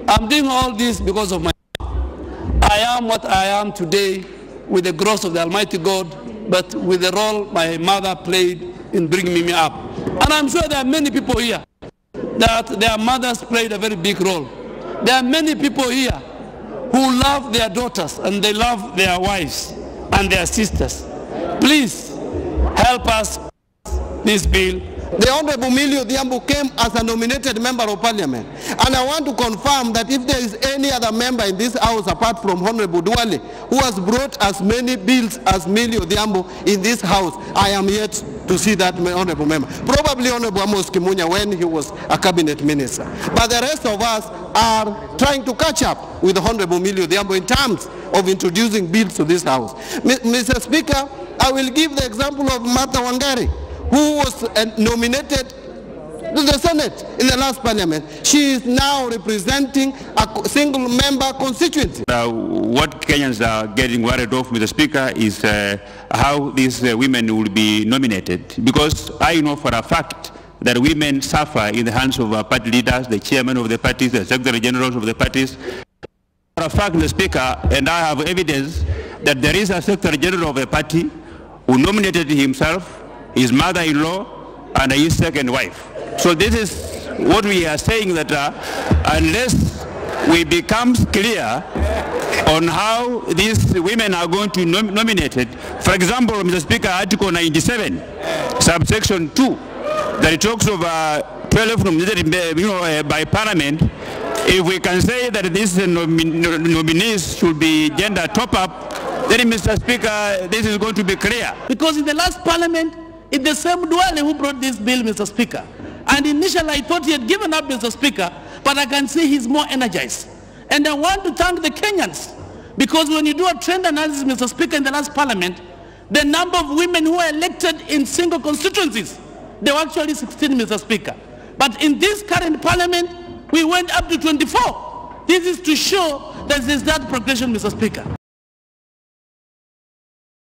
I'm doing all this because of my I am what I am today with the grace of the Almighty God, but with the role my mother played in bringing me up. And I'm sure there are many people here that their mothers played a very big role. There are many people here who love their daughters and they love their wives and their sisters. Please help us this bill. The Honorable Millie Odhiambo came as a nominated member of parliament. And I want to confirm that if there is any other member in this house apart from Honorable Duale who has brought as many bills as Millie Odhiambo in this house, I am yet to see that honorable member. Probably Honorable Amos Kimunya when he was a cabinet minister. But the rest of us are trying to catch up with Honorable Millie Odhiambo in terms of introducing bills to this house. Mr. Speaker, I will give the example of Martha Wangari, who was nominated to the Senate in the last parliament. She is now representing a single member constituency. What Kenyans are getting worried of, Mr. Speaker, is how these women will be nominated. Because I know for a fact that women suffer in the hands of party leaders, the chairman of the parties, the secretary generals of the parties. For a fact, Mr. Speaker, and I have evidence that there is a secretary general of a party who nominated himself, his mother-in-law, and his second wife. So this is what we are saying, that unless we become clear on how these women are going to be nominated, for example, Mr. Speaker, Article 97, subsection 2, that it talks of 12 nominated by Parliament. If we can say that these nominees should be gender top-up, then, Mr. Speaker, this is going to be clear. Because in the last Parliament, it's the same Duale who brought this bill, Mr. Speaker. And initially I thought he had given up, Mr. Speaker, but I can see he's more energized. And I want to thank the Kenyans, because when you do a trend analysis, Mr. Speaker, in the last Parliament, the number of women who were elected in single constituencies, they were actually 16, Mr. Speaker. But in this current Parliament, we went up to 24. This is to show that there's that progression, Mr. Speaker.